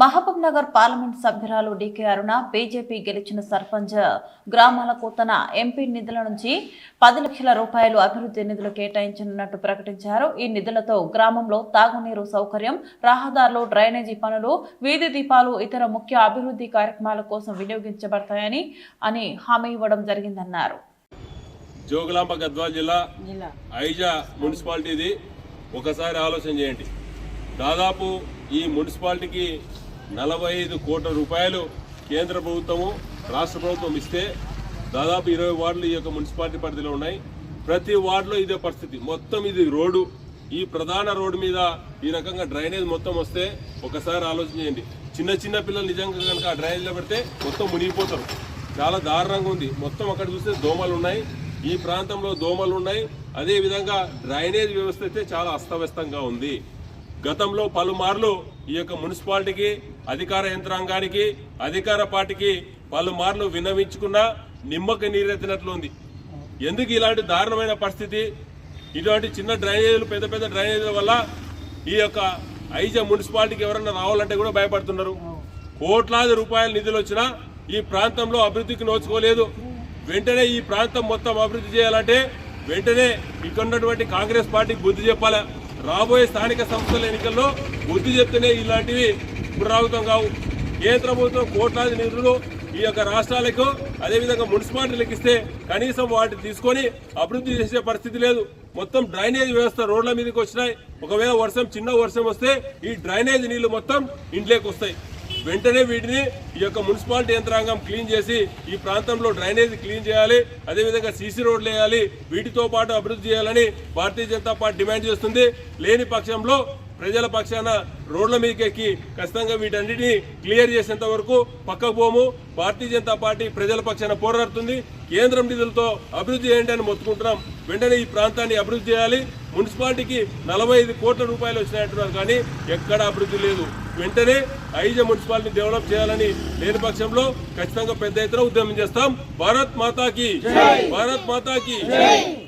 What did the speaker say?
Mahabub Nagar parliament సభ్యురాలు DK అరుణ BJP గెలిచిన సర్పంచ్ గ్రామాల కూతన ఎంపీ నిధుల నుంచి 10 లక్షల రూపాయలు అభివృద్ధి నిధులు కేటాయించనున్నట్టు ప్రకటించారు. ఈ నిధులతో గ్రామంలో తాగునీరు సౌకర్యం, రహదారులు, డ్రైనేజీ పనులు, వీధి దీపాలు, ఇతర ముఖ్య అభివృద్ధి కార్యక్రమాల కోసం వినియోగించబడతాయని హామీ ఇవ్వడం జరిగిందన్నారు. జోగులాంబ గద్వాల్ జిల్లా ఐజా మున్సిపాలిటీది ఒకసారి ఆలోచన చేయండి. దాదాపు ఈ మున్సిపాలిటీకి 45 కోట్ల రూపాయలు కేంద్ర ప్రభుత్వము రాష్ట్ర ప్రభుత్వం ఇస్తే దాదాపు 20 వార్డులు ఈ యొక్క మున్సిపాలిటీ పరిధిలో ఉన్నాయి. ప్రతి వార్డులో ఇదే పరిస్థితి. మొత్తం ఇది రోడ్డు, ఈ ప్రధాన రోడ్డు మీద ఈ రకంగా డ్రైనేజ్ మొత్తం వస్తే ఒకసారి ఆలోచన చేయండి. చిన్న పిల్లలు నిజంగా కనుక ఆ డ్రైనేజ్లో పెడితే మొత్తం మునిగిపోతారు. చాలా దారుణంగా ఉంది. మొత్తం అక్కడ చూస్తే దోమలు ఉన్నాయి, ఈ ప్రాంతంలో దోమలు ఉన్నాయి. అదేవిధంగా డ్రైనేజ్ వ్యవస్థ అయితే చాలా అస్తవ్యస్తంగా ఉంది. గతంలో పలుమార్లు ఈ యొక్క మున్సిపాలిటీకి, అధికార యంత్రాంగానికి, అధికార పార్టీకి పలుమార్లు విన్నవించుకున్నా నిమ్మక నీరెత్తినట్లు ఉంది. ఎందుకు ఇలాంటి దారుణమైన పరిస్థితి? ఇటువంటి చిన్న డ్రైనేజీలు, పెద్ద డ్రైనేజీల వల్ల ఈ యొక్క ఐజా మున్సిపాలిటీకి ఎవరన్నా రావాలంటే కూడా భయపడుతున్నారు. కోట్లాది రూపాయల నిధులు వచ్చినా ఈ ప్రాంతంలో అభివృద్ధికి నోచుకోలేదు. వెంటనే ఈ ప్రాంతం మొత్తం అభివృద్ధి చేయాలంటే వెంటనే ఇక్కడ ఉన్నటువంటి కాంగ్రెస్ పార్టీకి బుద్ధి చెప్పాలి. రాబోయే స్థానిక సంస్థల ఎన్నికల్లో బుద్ధి చెప్తేనే ఇలాంటివి పునరావృతం కావు. కేంద్ర ప్రభుత్వం కోట్లాది నిధులు ఈ యొక్క రాష్ట్రాలకు, అదేవిధంగా మున్సిపాలిటీలకు ఇస్తే కనీసం వాటిని తీసుకొని అభివృద్ధి చేసే పరిస్థితి లేదు. మొత్తం డ్రైనేజ్ వ్యవస్థ రోడ్ల మీదకి వచ్చినాయి. ఒకవేళ చిన్న వర్షం వస్తే ఈ డ్రైనేజ్ నీళ్లు మొత్తం ఇంట్లోకి వస్తాయి. వెంటనే వీటిని ఈ యొక్క మున్సిపాలిటీ యంత్రాంగం క్లీన్ చేసి ఈ ప్రాంతంలో డ్రైనేజ్ క్లీన్ చేయాలి. అదేవిధంగా సీసీ రోడ్లు వేయాలి. వీటితో పాటు అభివృద్ధి చేయాలని భారతీయ జనతా పార్టీ డిమాండ్ చేస్తుంది. లేని పక్షంలో ప్రజల పక్షాన రోడ్ల మీదకి ఎక్కి ఖచ్చితంగా వీటన్నిటిని క్లియర్ చేసేంత వరకు పక్కకు పోము. భారతీయ జనతా పార్టీ ప్రజల పక్షాన పోరాడుతుంది. కేంద్రం నిధులతో అభివృద్ధి చేయండి అని మొత్తుకుంటున్నాం. వెంటనే ఈ ప్రాంతాన్ని అభివృద్ధి చేయాలి. మున్సిపాలిటీకి 45 కోట్ల రూపాయలు వచ్చినట్టున్నారు, కానీ ఎక్కడ అభివృద్ధి లేదు. వెంటనే ఐజా మున్సిపాలిటీ డెవలప్ చేయాలని లేని పక్షంలో ఖచ్చితంగా పెద్ద ఎత్తున ఉద్యమం చేస్తాం. భారత్ మాతాకి, భారత్ మాతాకి.